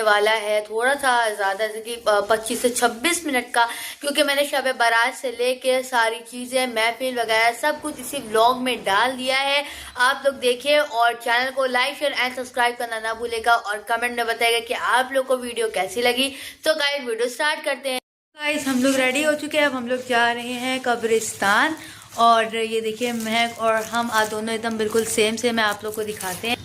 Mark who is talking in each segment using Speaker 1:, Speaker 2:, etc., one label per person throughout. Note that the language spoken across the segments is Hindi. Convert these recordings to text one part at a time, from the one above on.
Speaker 1: वाला है थोड़ा सा ज़्यादा, जैसे कि 25 से 26 मिनट का, क्योंकि मैंने शब बारात से लेके सारी चीज़ें महफिल वगैरह सब कुछ इसी व्लॉग में डाल दिया है। आप लोग देखिए और चैनल को लाइक शेयर एंड सब्सक्राइब करना ना भूलेगा और कमेंट में बताइएगा कि आप लोग को वीडियो कैसी लगी। तो गाइस वीडियो स्टार्ट करते हैं। गाइस हम लोग रेडी हो चुके हैं, अब हम लोग जा रहे हैं कब्रिस्तान। और ये देखिए महक और हम दोनों एकदम बिल्कुल सेम सेम है, आप लोग को दिखाते हैं।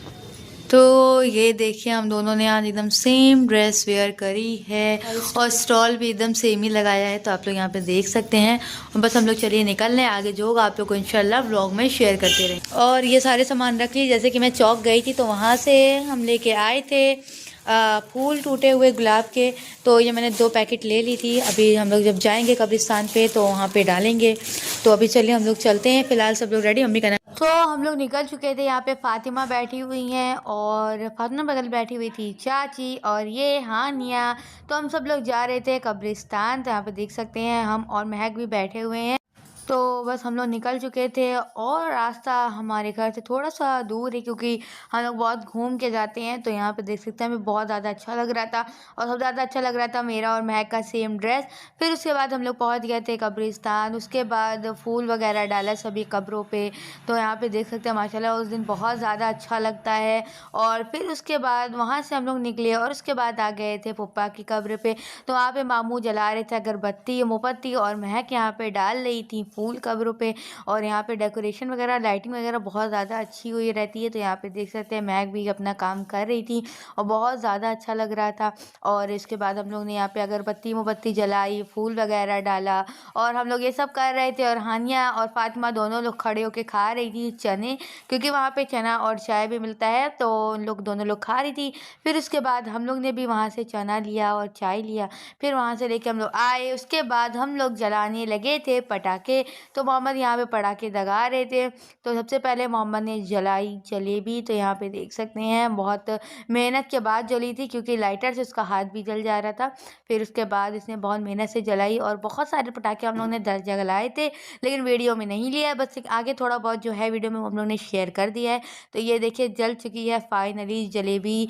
Speaker 1: तो ये देखिए हम दोनों ने आज एकदम सेम ड्रेस वेयर करी है और स्टॉल भी एकदम सेम ही लगाया है, तो आप लोग यहाँ पे देख सकते हैं। और बस हम लोग चलिए निकल रहे हैं, आगे जो होगा आप लोग को इंशाल्लाह व्लॉग में शेयर करते रहें। और ये सारे सामान रख ली, जैसे कि मैं चौक गई थी तो वहाँ से हम लेके आए थे फूल टूटे हुए गुलाब के, तो ये मैंने 2 पैकेट ले ली थी। अभी हम लोग जब जाएंगे कब्रिस्तान पे तो वहाँ पे डालेंगे। तो अभी चलिए हम लोग चलते हैं, फिलहाल सब लोग रेडी, मम्मी का तो हम लोग निकल चुके थे। यहाँ पे फातिमा बैठी हुई हैं और फातिमा बगल बैठी हुई थी चाची और ये हानिया। तो हम सब लोग जा रहे थे कब्रिस्तान, तो यहाँ पे देख सकते हैं हम और महक भी बैठे हुए हैं। तो बस हम लोग निकल चुके थे और रास्ता हमारे घर से थोड़ा सा दूर है, क्योंकि हम लोग बहुत घूम के जाते हैं। तो यहाँ पे देख सकते हैं हमें बहुत ज़्यादा अच्छा लग रहा था और सबसे ज़्यादा अच्छा लग रहा था मेरा और महक का सेम ड्रेस। फिर उसके बाद हम लोग पहुँच गए थे कब्रिस्तान, उसके बाद फूल वगैरह डाला सभी कब्रों पे। तो यहाँ पे देख सकते हैं माशाल्लाह उस दिन बहुत ज़्यादा अच्छा लगता है। और फिर उसके बाद वहाँ से हम लोग निकले और उसके बाद आ गए थे पप्पा की कब्र पे। तो वहाँ पे मामू जला रहे थे अगरबत्ती मोमबत्ती और महक यहाँ पे डाल रही थी फूल कब्रों पे। और यहाँ पे डेकोरेशन वगैरह लाइटिंग वगैरह बहुत ज़्यादा अच्छी हुई रहती है। तो यहाँ पे देख सकते हैं महक भी अपना काम कर रही थी और बहुत ज़्यादा अच्छा लग रहा था। और इसके बाद हम लोग ने यहाँ पे अगरबत्ती मोमबत्ती जलाई, फूल वगैरह डाला और हम लोग ये सब कर रहे थे। और हानिया और फातिमा दोनों लोग खड़े होकर खा रही थी चने, क्योंकि वहाँ पे चना और चाय भी मिलता है, तो उन लोग दोनों लोग खा रही थी। फिर उसके बाद हम लोग ने भी वहाँ से चना लिया और चाय लिया। फिर वहाँ से लेके हम लोग आए, उसके बाद हम लोग जलाने लगे थे पटाखे। तो मोहम्मद यहाँ पे पटाखे दगा रहे थे। तो सबसे पहले मोहम्मद ने जलाई जलेबी। तो यहाँ पे देख सकते हैं बहुत मेहनत के बाद जली थी, क्योंकि लाइटर से उसका हाथ भी जल जा रहा था। फिर उसके बाद इसने बहुत मेहनत से जलाई और बहुत सारे पटाखे हम लोग ने 10 जलाए थे, लेकिन वीडियो में नहीं लिया है, बस आगे थोड़ा बहुत जो है वीडियो में हम लोग ने शेयर कर दिया है। तो ये देखिए जल चुकी है फाइनली जलेबी।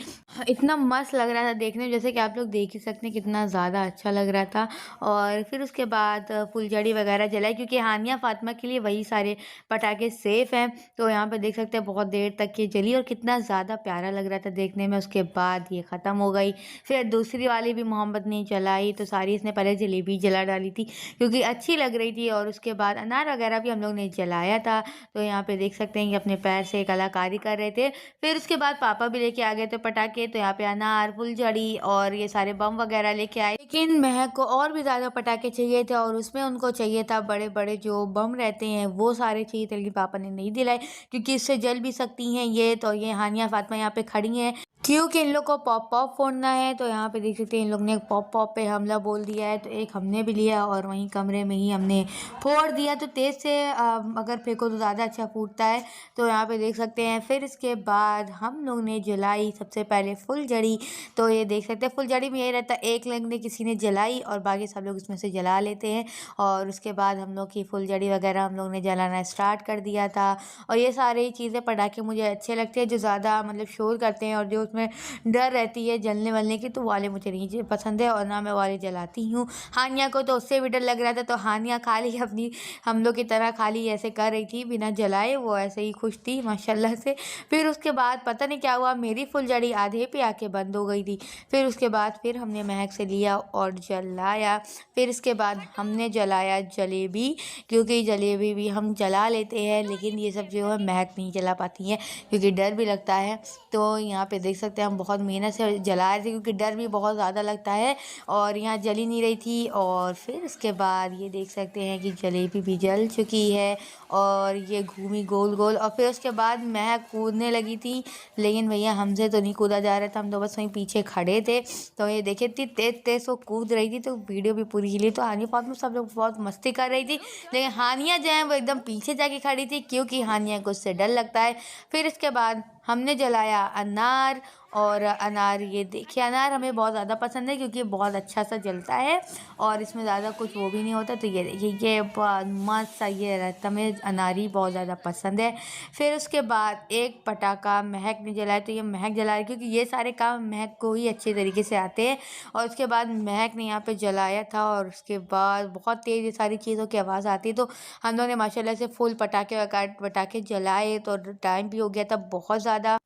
Speaker 1: इतना मस्त लग रहा था देखने में, जैसे कि आप लोग देख ही सकते हैं कितना ज़्यादा अच्छा लग रहा था। और फिर उसके बाद फुलझड़ी वगैरह जलाई, क्योंकि हानिया फातिमा के लिए वही सारे पटाखे सेफ़ हैं। तो यहाँ पे देख सकते हैं बहुत देर तक ये जली और कितना ज़्यादा प्यारा लग रहा था देखने में। उसके बाद ये ख़त्म हो गई। फिर दूसरी वाली भी मोहम्मद ने जलाई, तो सारी इसने पहले जलेबी जला डाली थी क्योंकि अच्छी लग रही थी। और उसके बाद अनार वगैरह भी हम लोग ने जलाया था। तो यहाँ पे देख सकते हैं कि अपने पैर से कलाकारी कर रहे थे। फिर उसके बाद पापा भी लेके आ गए थे पटाखे, तो यहाँ पे अनार फुलझड़ी और ये सारे बम वगैरह लेके आए। लेकिन महक को और भी ज़्यादा पटाखे चाहिए थे और उसमें उनको चाहिए था बड़े बड़े जो बम रहते हैं वो सारे चाहिए थे, लेकिन पापा ने नहीं दिलाए क्योंकि इससे जल भी सकती हैं ये। तो ये हानिया फातिमा यहाँ पे खड़ी हैं क्योंकि इन लोग को पॉप पॉप फोड़ना है। तो यहाँ पे देख सकते हैं इन लोग ने पॉप पॉप पे हमला बोल दिया है, तो एक हमने भी लिया और वहीं कमरे में ही हमने फोड़ दिया। तो तेज़ से अगर फेंको तो ज़्यादा अच्छा फूटता है। तो यहाँ पे देख सकते हैं। फिर इसके बाद हम लोग ने जलाई सबसे पहले फुलझड़ी। तो ये देख सकते हैं फुलझड़ी में यही रहता है, एक लग ने किसी ने जलाई और बाकी सब लोग इसमें से जला लेते हैं। और उसके बाद हम लोग की फुलझड़ी वगैरह हम लोग ने जलाना स्टार्ट कर दिया था। और ये सारी चीज़ें पटाखे मुझे अच्छे लगते हैं जो ज़्यादा मतलब शोर करते हैं और जो में डर रहती है जलने वलने की, तो वाले मुझे नहीं पसंद है और ना मैं वाले जलाती हूँ। हानिया को तो उससे भी डर लग रहा था, तो हानिया खाली अपनी हम लोग की तरह खाली ऐसे कर रही थी बिना जलाए, वो ऐसे ही खुश थी माशाल्लाह से। फिर उसके बाद पता नहीं क्या हुआ, मेरी फुलझड़ी आधे पे आके बंद हो गई थी। फिर उसके बाद फिर हमने महक से लिया और जलाया। फिर इसके बाद हमने जलाया जलेबी, क्योंकि जलेबी भी हम जला लेते हैं, लेकिन ये सब जो है महक नहीं जला पाती हैं क्योंकि डर भी लगता है। तो यहाँ पे देख सकते हैं हम बहुत मेहनत से जला रहे थे क्योंकि डर भी बहुत ज़्यादा लगता है और यहाँ जली नहीं रही थी। और फिर उसके बाद ये देख सकते हैं कि जलेबी भी जल चुकी है और ये घूमी गोल गोल। और फिर उसके बाद महक कूदने लगी थी, लेकिन भैया हमसे तो नहीं कूदा जा रहा था, हम तो बस वहीं पीछे खड़े थे। तो ये देखे इतनी तेज़ तेज़ वो कूद रही थी, तो वीडियो भी पूरी ली। तो हानिया फातिमा सब लोग बहुत मस्ती कर रही थी, लेकिन हानिया जो है वो एकदम पीछे जाके खड़ी थी क्योंकि हानिया को उससे डर लगता है। फिर इसके बाद हमने जलाया अनार और अनार, ये देखिए अनार हमें बहुत ज़्यादा पसंद है क्योंकि बहुत अच्छा सा जलता है और इसमें ज़्यादा कुछ वो भी नहीं होता। तो ये देखिए ये बहुत मस्त सा ये रहता, हमें अनारी बहुत ज़्यादा पसंद है। फिर उसके बाद एक पटाखा महक ने जलाया, तो ये महक जला रही क्योंकि ये सारे काम महक को ही अच्छे तरीके से आते हैं। और उसके बाद महक ने यहाँ पे जलाया था और उसके बाद बहुत तेज़ ये सारी चीज़ों की आवाज़ आती है। तो हम लोगों ने माशाल्लाह से फुल पटाखे वटाखे जलाए, तो टाइम भी हो गया था बहुत ज़्यादा।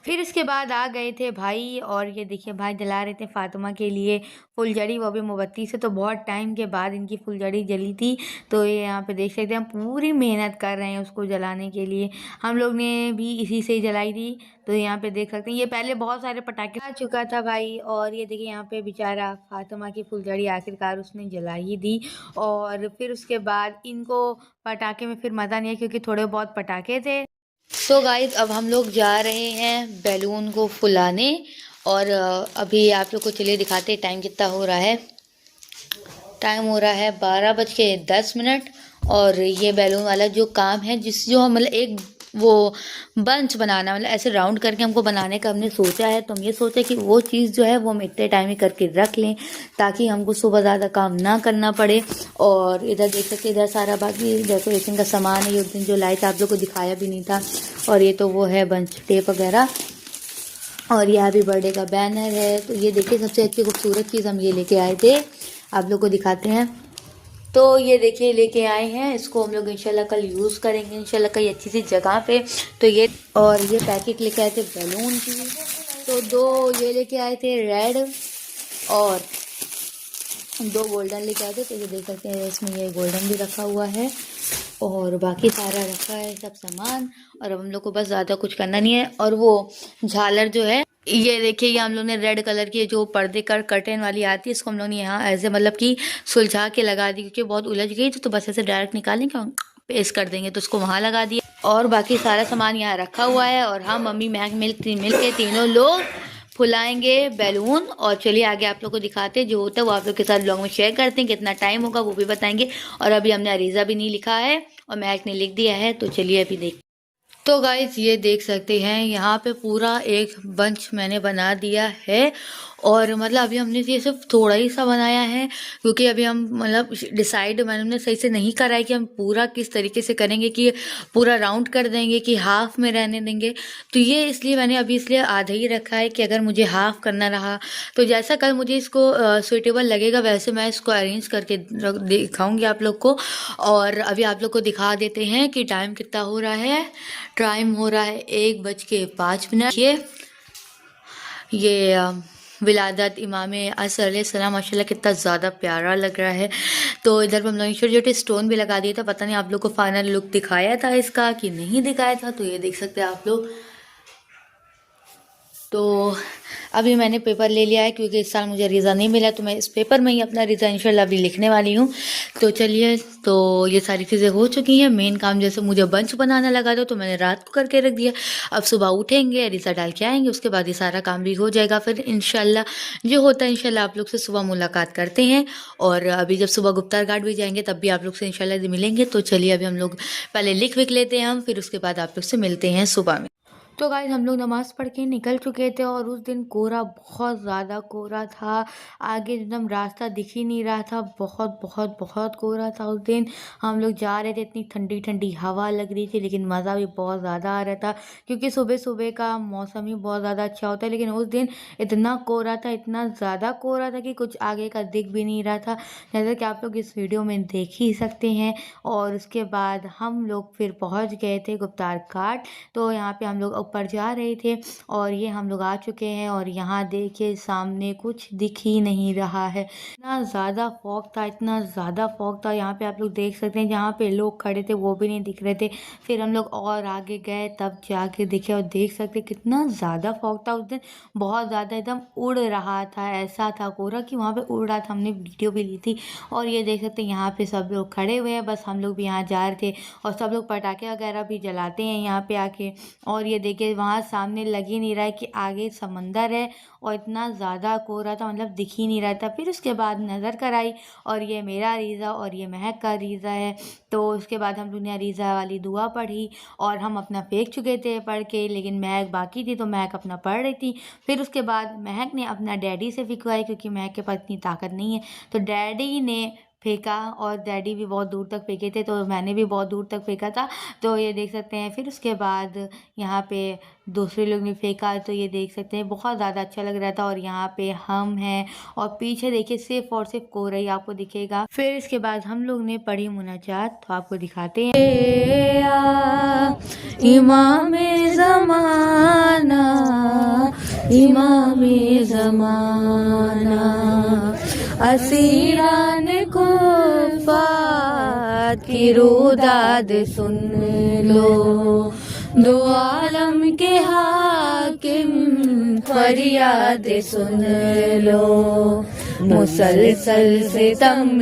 Speaker 1: फिर इसके बाद आ गए थे भाई, और ये देखिए भाई जला रहे थे फातिमा के लिए फुलझड़ी, वो भी मोमबत्ती से। तो बहुत टाइम के बाद इनकी फुलझड़ी जली थी। तो ये यहाँ पे देख सकते हैं, हम पूरी मेहनत कर रहे हैं उसको जलाने के लिए। हम लोग ने भी इसी से ही जलाई थी। तो यहाँ पे देख सकते हैं, ये पहले बहुत सारे पटाखे आ चुका था भाई। और ये देखिए यहाँ पे बेचारा फातिमा की फुलझड़ी आखिरकार उसने जला ही दी। और फिर उसके बाद इनको पटाखे में फिर मज़ा नहीं है क्योंकि थोड़े बहुत पटाखे थे। तो गाइस अब हम लोग जा रहे हैं बैलून को फुलाने। और अभी आप लोग को चलिए दिखाते हैं टाइम कितना हो रहा है। टाइम हो रहा है 12:10। और ये बैलून वाला जो काम है, जो मतलब एक वो बंच बनाना, मतलब ऐसे राउंड करके हमको बनाने का हमने सोचा है। तो हम ये सोचे कि वो चीज़ जो है वो हम इतने टाइम में करके रख लें ताकि हमको सुबह ज़्यादा काम ना करना पड़े। और इधर देख सकते, इधर सारा बाकी डेकोरेशन का सामान है। ये उस दिन जो लाइट आप लोग को दिखाया भी नहीं था। और ये तो वो है बंच टेप वगैरह। और यहाँ भी बर्थडे का बैनर है। तो ये देखिए सबसे अच्छी खूबसूरत चीज़ हम ये लेके आए थे, आप लोग को दिखाते हैं। तो ये देखिए लेके आए हैं, इसको हम लोग इंशाल्लाह कल यूज़ करेंगे इंशाल्लाह कहीं अच्छी सी जगह पे। तो ये और ये पैकेट लेके आए थे बैलून की। तो 2 ये लेके आए थे रेड और 2 गोल्डन लेके आए थे। तो ये देख सकते हैं इसमें ये गोल्डन भी रखा हुआ है और बाकी सारा रखा है सब सामान। और अब हम लोग को बस ज़्यादा कुछ करना नहीं है। और वो झालर जो है, ये देखिए ये हम लोग ने रेड कलर की जो पर्दे का कर्टेन वाली आती है, इसको हम लोग ने यहाँ ऐसे मतलब कि सुलझा के लगा दी क्योंकि बहुत उलझ गई थी। तो बस ऐसे डायरेक्ट निकालेंगे और पेस्ट कर देंगे। तो उसको वहाँ लगा दिया और बाकी सारा सामान यहाँ रखा हुआ है। और हम मम्मी महक मिल के तीनों लोग फुलाएंगे बैलून। और चलिए आगे आप लोग को दिखाते हैं, जो होता है वो आप लोग के साथ ब्लॉग में शेयर करते हैं। कितना टाइम होगा वो भी बताएंगे। और अभी हमने अरीज़ा भी नहीं लिखा है और महक ने लिख दिया है। तो चलिए अभी देख। तो गाइज ये देख सकते हैं यहाँ पे पूरा एक बंच मैंने बना दिया है। और मतलब अभी हमने ये सिर्फ थोड़ा ही सा बनाया है क्योंकि अभी हम मतलब डिसाइड मैंने सही से नहीं करा है कि हम पूरा किस तरीके से करेंगे, कि पूरा राउंड कर देंगे कि हाफ में रहने देंगे। तो ये इसलिए मैंने अभी इसलिए आधा ही रखा है कि अगर मुझे हाफ करना रहा तो जैसा कल मुझे इसको सुइटेबल लगेगा वैसे मैं इसको अरेंज करके दिखाऊंगी आप लोग को। और अभी आप लोग को दिखा देते हैं कि टाइम कितना हो रहा है। टाइम हो रहा है 1:05। ये विलादत इमाम असर अलैहिस्सलाम माशाल्लाह कितना ज़्यादा प्यारा लग रहा है। तो इधर पर हम लोग छोटे छोटे स्टोन भी लगा दिए था। पता नहीं आप लोग को फाइनल लुक दिखाया था इसका कि नहीं दिखाया था। तो ये देख सकते हैं आप लोग। तो अभी मैंने पेपर ले लिया है क्योंकि इस साल मुझे रीज़ा नहीं मिला। तो मैं इस पेपर में ही अपना रीज़ा इंशाल्लाह अभी लिखने वाली हूँ। तो चलिए, तो ये सारी चीज़ें हो चुकी हैं। मेन काम जैसे मुझे बंच बनाना लगा था तो मैंने रात को करके रख दिया। अब सुबह उठेंगे, रीज़ा डाल के आएंगे, उसके बाद ये सारा काम भी हो जाएगा। फिर इंशाल्लाह जो होता है इंशाल्लाह आप लोग से सुबह मुलाकात करते हैं। और अभी जब सुबह गुप्तार घाट भी जाएंगे तब भी आप लोग से इंशाल्लाह मिलेंगे। तो चलिए अभी हम लोग पहले लिख विख लेते हैं हम, फिर उसके बाद आप लोग से मिलते हैं सुबह में। तो गाइस हम लोग नमाज़ पढ़ के निकल चुके थे और उस दिन कोहरा बहुत ज़्यादा कोहरा था। आगे एकदम रास्ता दिख ही नहीं रहा था, बहुत बहुत बहुत कोहरा था उस दिन। हम लोग जा रहे थे, इतनी ठंडी ठंडी हवा लग रही थी लेकिन मज़ा भी बहुत ज़्यादा आ रहा था क्योंकि सुबह सुबह का मौसम ही बहुत ज़्यादा अच्छा होता है। लेकिन उस दिन इतना कोहरा था, इतना ज़्यादा कोहरा था कि कुछ आगे का दिख भी नहीं रहा था, जैसा कि आप लोग इस वीडियो में देख ही सकते हैं। और उसके बाद हम लोग फिर पहुँच गए थे गुप्तार घाट। तो यहाँ पे हम लोग ऊपर जा रहे थे और ये हम लोग आ चुके हैं। और यहाँ देखिए सामने कुछ दिख ही नहीं रहा है, इतना ज़्यादा फॉग था, इतना ज़्यादा फॉग था। यहाँ पे आप लोग देख सकते हैं जहाँ पे लोग खड़े थे वो भी नहीं दिख रहे थे। फिर हम लोग और आगे गए तब जाके दिखे और देख सकते कितना ज़्यादा फॉग था उस दिन, बहुत ज़्यादा एकदम उड़ रहा था, ऐसा था कोहरा कि वहाँ पे उड़ रहा था। हमने वीडियो भी ली थी। और ये देख सकते हैं यहाँ पे सब लोग खड़े हुए हैं, बस हम लोग भी यहाँ जा रहे थे। और सब लोग पटाखे वगैरह भी जलाते हैं यहाँ पे आके। और ये देखिए लेकिन वहाँ सामने लग ही नहीं रहा है कि आगे समंदर है, और इतना ज़्यादा कोहरा था, मतलब दिख ही नहीं रहा था। फिर उसके बाद नज़र कर आई, और ये मेरा अरीज़ा और ये महक का अरीज़ा है। तो उसके बाद हम लोग ने अरीज़ा वाली दुआ पढ़ी, और हम अपना फेंक चुके थे पढ़ के, लेकिन महक बाकी थी तो महक अपना पढ़ रही थी। फिर उसके बाद महक ने अपना डैडी से फिकवाई, क्योंकि महक के पास इतनी ताकत नहीं है। तो डैडी ने फेंका, और डैडी भी बहुत दूर तक फेंके थे, तो मैंने भी बहुत दूर तक फेंका था, तो ये देख सकते हैं। फिर उसके बाद यहाँ पे दूसरे लोग ने फेंका, तो ये देख सकते हैं बहुत ज़्यादा अच्छा लग रहा था। और यहाँ पे हम हैं, और पीछे देखिए सिर्फ और सिर्फ कोहरा ही आपको दिखेगा। फिर इसके बाद हम लोग ने पढ़ी मुनाजात, तो आपको दिखाते हैं। इमामे ज़माना, इमामे ज़माना, असीरान कुफात की रुदाद सुन लो, दो आलम के हाकिम फरियाद सुन लो, मुसलसल सितम।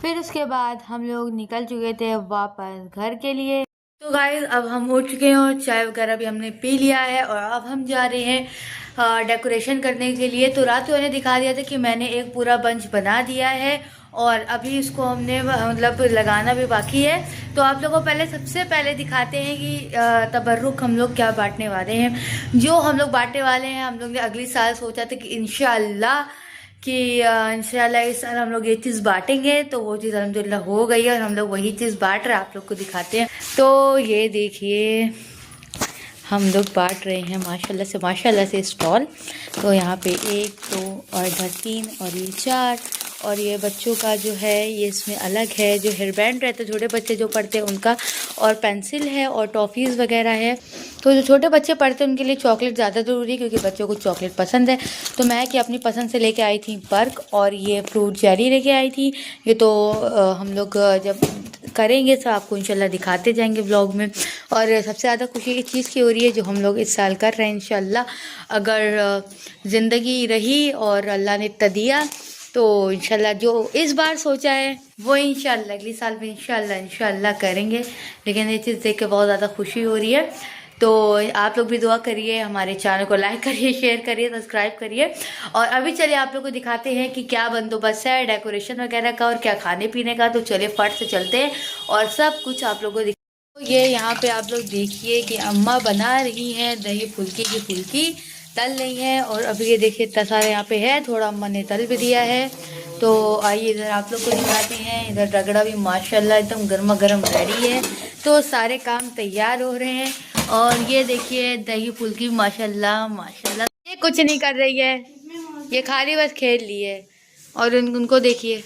Speaker 1: फिर उसके बाद हम लोग निकल चुके थे वापस घर के लिए। तो गाइस अब हम उठ चुके हैं, और चाय वगैरह भी हमने पी लिया है, और अब हम जा रहे हैं डेकोरेशन करने के लिए। तो रात को मैंने दिखा दिया था कि मैंने एक पूरा बंच बना दिया है, और अभी इसको हमने मतलब लगाना भी बाकी है। तो आप लोगों को सबसे पहले दिखाते हैं कि तबर्रुक हम लोग क्या बांटने वाले हैं। जो हम लोग बांटने वाले हैं, हम लोग ने अगली साल सोचा था कि इंशाल्लाह इस साल हम लोग ये चीज़ बांटेंगे, तो वो चीज़ अल्हम्दुलिल्लाह हो गई है, और हम लोग वही चीज़ बांट रहे हैं। आप लोग को दिखाते हैं। तो ये देखिए हम लोग बांट रहे हैं माशाल्लाह से स्टॉल। तो यहाँ पे 1 2 और इधर 3 और ये 4, और ये बच्चों का जो है ये इसमें अलग है, जो हेयर बैंड रहते हैं छोटे बच्चे जो पढ़ते हैं उनका, और पेंसिल है और टॉफ़ीज़ वगैरह है। तो जो छोटे बच्चे पढ़ते हैं उनके लिए चॉकलेट ज़्यादा ज़रूरी है, क्योंकि बच्चों को चॉकलेट पसंद है। तो मैं कि अपनी पसंद से लेके आई थी बर्क, और ये फ्रूट जेली लेके आई थी। ये तो हम लोग जब करेंगे तो आपको इंशाल्लाह दिखाते जाएंगे व्लॉग में। और सबसे ज़्यादा खुशी इस चीज़ की हो रही है जो हम लोग इस साल कर रहे हैं। इंशाल्लाह अगर ज़िंदगी रही और अल्लाह ने इतना दिया, तो इंशाल्लाह जो इस बार सोचा है वो इंशाल्लाह अगली साल में इंशाल्लाह करेंगे। लेकिन ये चीज़ देख के बहुत ज़्यादा खुशी हो रही है। तो आप लोग भी दुआ करिए, हमारे चैनल को लाइक करिए, शेयर करिए, सब्सक्राइब करिए। और अभी चलिए आप लोग को दिखाते हैं कि क्या बंदोबस्त है डेकोरेशन वगैरह का और क्या खाने पीने का। तो चलिए फट से चलते हैं और सब कुछ आप लोगों को तो ये यहाँ पे आप लोग देखिए कि अम्मा बना रही हैं दही फुल्की की फुल्की, तल रही हैं। और अभी ये देखिए इतना सारा यहाँ पे है, थोड़ा अम्मा ने तल भी दिया है। तो आइए इधर आप लोग को दिखाते हैं। इधर रगड़ा भी माशाल्लाह एकदम गर्मा गर्म रेडी है। तो सारे काम तैयार हो रहे हैं। और ये देखिए दही फुल्की माशाल्लाह माशाल्लाह। ये कुछ नहीं कर रही है, ये खाली बस खेल ली है। और उनको देखिए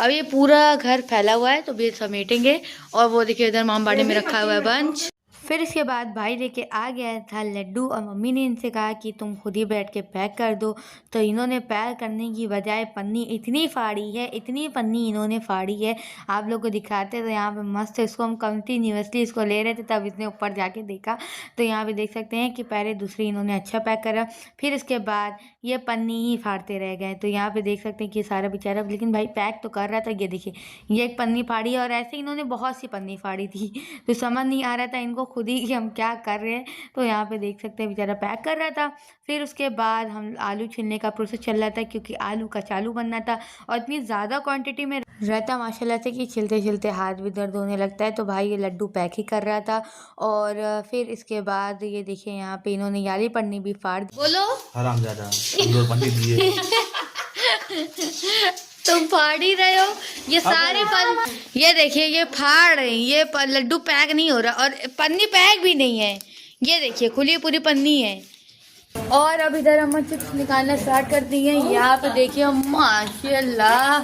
Speaker 1: अब ये पूरा घर फैला हुआ है, तो भी समेटेंगे। और वो देखिए इधर मामबाड़े में रखा हुआ है बंच। फिर इसके बाद भाई लेके आ गया था लड्डू, और मम्मी ने इनसे कहा कि तुम खुद ही बैठ के पैक कर दो। तो इन्होंने पैक करने की बजाय पन्नी इतनी फाड़ी है, इतनी पन्नी इन्होंने फाड़ी है। आप लोग को दिखाते तो यहाँ पे मस्त इसको हम कंटिन्यूसली इसको ले रहे थे, तब इसने ऊपर जाके देखा। तो यहाँ पे देख सकते हैं कि पहले दूसरी इन्होंने अच्छा पैक करा, फिर इसके बाद ये पन्नी ही फाड़ते रह गए। तो यहाँ पे देख सकते हैं कि सारा बेचारा, लेकिन भाई पैक तो कर रहा था। ये देखिए ये एक पन्नी फाड़ी है, और ऐसे इन्होंने बहुत सी पन्नी फाड़ी थी। तो समझ नहीं आ रहा था इनको खुद ही कि हम क्या कर रहे हैं। तो यहाँ पे देख सकते हैं बेचारा पैक कर रहा था। फिर उसके बाद हम आलू छीलने का प्रोसेस चल रहा था, क्योंकि आलू का चालू बनना था और इतनी ज़्यादा क्वांटिटी में रहता माशाल्लाह से कि छिलते छिलते हाथ भी दर्द होने लगता है। तो भाई ये लड्डू पैक ही कर रहा था। और फिर इसके बाद ये देखिए यहाँ पे इन्होंने याली पन्नी भी फाड़ दी। बोलो हरामजादा पन्नी दिए तुम फाड़ ही रहे हो ये सारे पन्नी। ये देखिए ये फाड़ रहे हैं, ये लड्डू पैक नहीं हो रहा और पन्नी पैक भी नहीं है। ये देखिए खुली पूरी पन्नी है। और अब इधर हम चिप्स निकालना स्टार्ट कर दी हैं। यहाँ पे देखिए माशाल्लाह,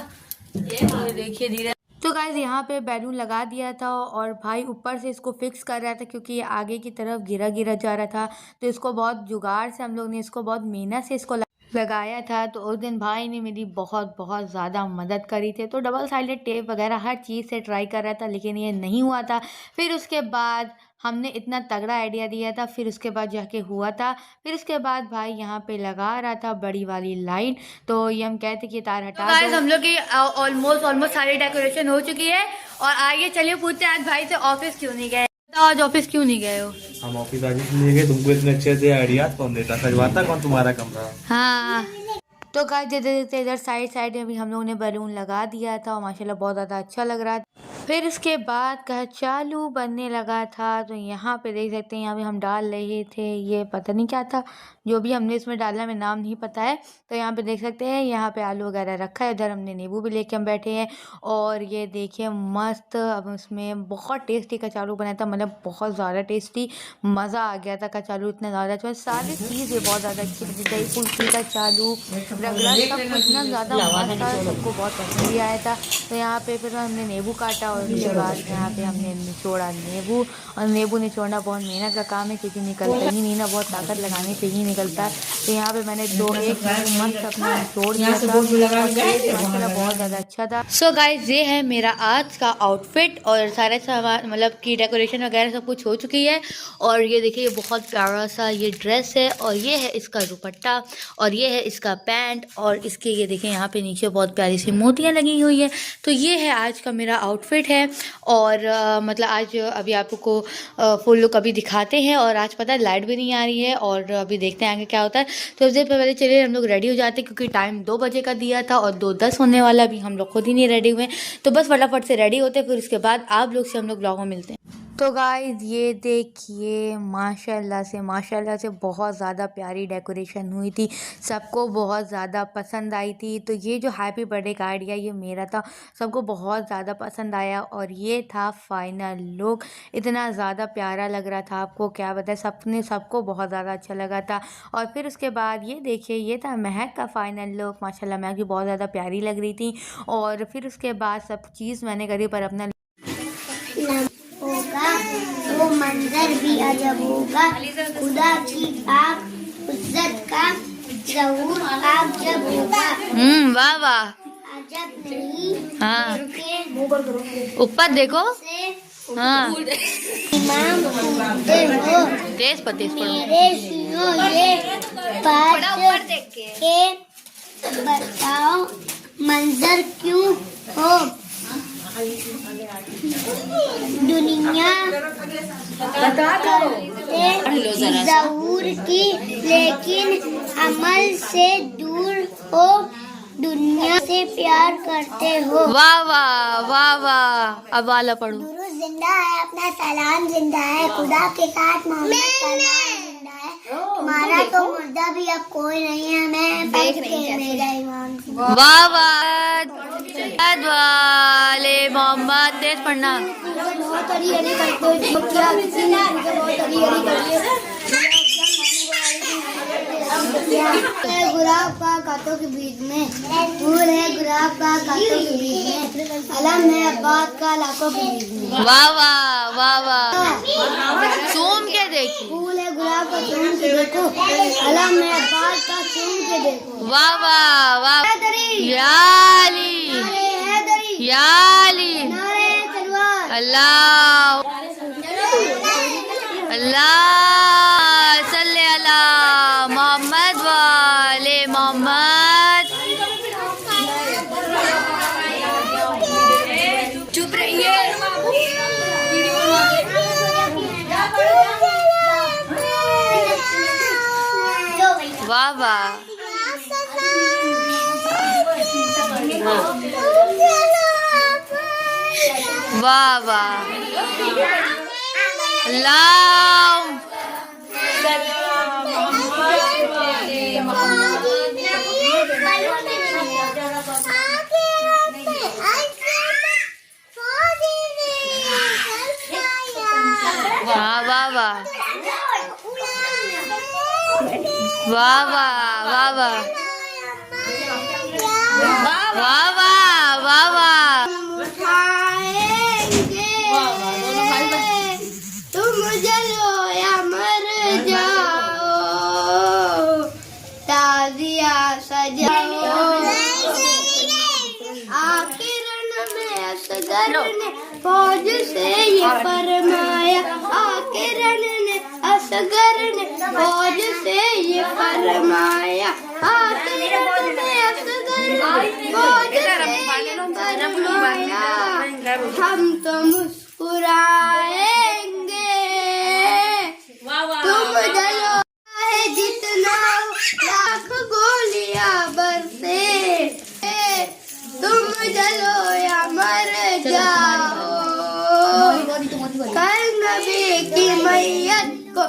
Speaker 1: ये देखिए धीरे। तो गाइस यहाँ पे बैलून लगा दिया था, और भाई ऊपर से इसको फिक्स कर रहा था, क्योंकि ये आगे की तरफ गिरा गिरा जा रहा था। तो इसको बहुत जुगाड़ से हम लोग ने इसको बहुत मेहनत से इसको लगाया था। तो उस दिन भाई ने मेरी बहुत बहुत ज़्यादा मदद करी थी। तो डबल साइडेड टेप वगैरह हर चीज़ से ट्राई कर रहा था, लेकिन ये नहीं हुआ था। फिर उसके बाद हमने इतना तगड़ा आइडिया दिया था, फिर उसके बाद जाके हुआ था। फिर उसके बाद भाई यहाँ पे लगा रहा था बड़ी वाली लाइन। तो ये हम कहते कि तार हटा दो। हम लोग की ऑलमोस्ट सारी डेकोरेशन हो चुकी है। और आगे चलिए पूछते हैं आज भाई से ऑफिस क्यों नहीं गए। आज ऑफिस क्यों नहीं गए हो?
Speaker 2: हम ऑफिस आज इसलिए गए, तुमको इतने अच्छे से आइडियाज कौन देता, सजवाता कौन तुम्हारा कमरा?
Speaker 1: हाँ, तो गाइस देखते इधर साइड साइड में भी हम लोगों ने बैलून लगा दिया था और माशाल्लाह बहुत ज़्यादा अच्छा लग रहा था। फिर उसके बाद का चालू बनने लगा था, तो यहाँ पे देख सकते हैं यहाँ पे हम डाल रहे थे, ये पता नहीं क्या था, जो भी हमने इसमें डाला मैं नाम नहीं पता है। तो यहाँ पे देख सकते हैं यहाँ पे आलू वगैरह रखा है, इधर हमने नींबू भी लेके हम बैठे हैं। और ये देखिए मस्त, अब उसमें बहुत टेस्टी कचालू बना था, मतलब बहुत ज़्यादा टेस्टी, मज़ा आ गया था। कचालू इतना ज़्यादा अच्छा, सारी चीज़ें बहुत ज़्यादा अच्छी बनी, दही फुल्की कचालू रगड़ा सब कुछ इतना ज़्यादा मस्त था, सबको बहुत पसंद भी आया था। तो यहाँ पे फिर हमने नींबू काटा और उसके बाद यहाँ पे हमने निचोड़ा नींबू। और नींबू निचोड़ना बहुत मेहनत का काम है क्योंकि निकलता ही नहीं ना, बहुत ताकत लगाने पे ही निकलता है। तो यहाँ पे मैंने एक मस्त अपना निचोड़ दिया था, माशाल्लाह बहुत ज़्यादा अच्छा था। सो गाइस ये है मेरा आज का आउटफिट और सारे सामान मतलब की डेकोरेशन वगैरह सब कुछ हो चुकी है। और ये देखिए ये बहुत प्यारा सा ये ड्रेस है और ये है इसका दुपट्टा और ये है इसका पैंट और इसके ये देखें यहाँ पे नीचे बहुत प्यारी सी मोतियाँ लगी हुई है। तो ये है आज का मेरा आउटफिट है। और मतलब आज अभी आपको फुल लुक अभी दिखाते हैं। और आज पता है लाइट भी नहीं आ रही है और अभी देखते हैं आगे क्या होता है। तो सबसे पहले चलिए हम लोग रेडी हो जाते हैं क्योंकि टाइम 2 बजे का दिया था और 2:10 होने वाला, अभी हम लोग खुद ही नहीं रेडी हुए। तो बस फटाफट से रेडी होते हैं, फिर उसके बाद आप लोग से हम लोग ब्लॉग में मिलते हैं। तो गाइस ये देखिए माशाल्लाह से बहुत ज़्यादा प्यारी डेकोरेशन हुई थी, सबको बहुत ज़्यादा पसंद आई थी। तो ये जो हैप्पी बर्थडे का आइडिया ये मेरा था, सबको बहुत ज़्यादा पसंद आया और ये था फाइनल लुक। इतना ज़्यादा प्यारा लग रहा था, आपको क्या बताएं, सबको बहुत ज़्यादा अच्छा लगा था। और फिर उसके बाद ये देखिए ये था महक का फाइनल लुक, माशाल्लाह महक भी बहुत ज़्यादा प्यारी लग रही थी। और फिर उसके बाद सब चीज़ मैंने करी पर अपना
Speaker 3: होगा वो मंजर भी अजब होगा, खुदा की आप इज्जत का ज़हूर आप जब होगा।
Speaker 1: वाह वाह,
Speaker 3: अजब नहीं
Speaker 1: हाँ
Speaker 3: के
Speaker 1: ऊपर देखो, हाँ
Speaker 3: इमाम पूछते हो
Speaker 1: तेज पर
Speaker 3: मेरे सुनो ये बात के बताओ मंजर क्यों हो दुनिया करते ज़हूर की, लेकिन अमल से दूर हो, दुनिया से प्यार करते हो।
Speaker 1: वाह वाह वाह वाह, अब वाला पढ़ो।
Speaker 3: दुरूद जिंदा है, अपना सलाम जिंदा है, खुदा के साथ मोहम्मद का नाम जिंदा है, तुम्हारा तो मुर्दा भी अब कोई नहीं है, मैं देख रही मेरा ईमान।
Speaker 1: वाह वाह वाले मोहम्मद, तेज पढ़ना।
Speaker 3: बहुत हरी हरी करते हो, क्या किसी ने बहुत हरी हरी करते गुलाब का कांटों के बीच में, फूल है गुलाब का कांटों के बीच में, अलम है अब्बास का लाखों के बीच में।
Speaker 1: वाह वाह वाह वाह, सूम के देखी।
Speaker 3: फूल है गुलाब का चूम के देखो, अलम है अब्बास का चूम के देखो।
Speaker 1: वाह वाह वाह, या अली या अली, अल्लाह अल्लाह सल्ले अला मोहम्मद वाले मोहम्मद। चुप रहिए। वाह वाह वाह वाह, अल्लाह वाह वाह वाह वाह वाह वाह वाह वाह वाह वाह वाह,
Speaker 3: तुम जलो या मर जाओ, ताजिया सजाओ, आखिरन में असगर ने फौज से ये फरमाया, आखिरन ने असगर ने फौज से ये फरमाया, आखिरन ने असगर ने फौज से ये फरमाया, हम तो मुस्कुराएंगे लो या मर जाओ, कल नबी की मैयत को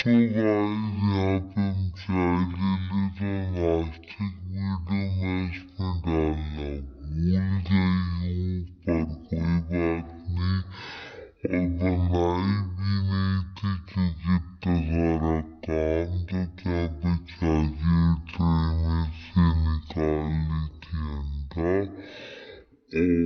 Speaker 4: यहाँ पे हम चाय ले लेते हैं। नाश्ते की वीडियो मैं इसमें डालना भूल गई हूँ, पर कोई बात नहीं। और बनाई भी नहीं थी क्योंकि इतना सारा काम था, क्या बेचारी ट्रे में से निकाल ली थी अंडा। और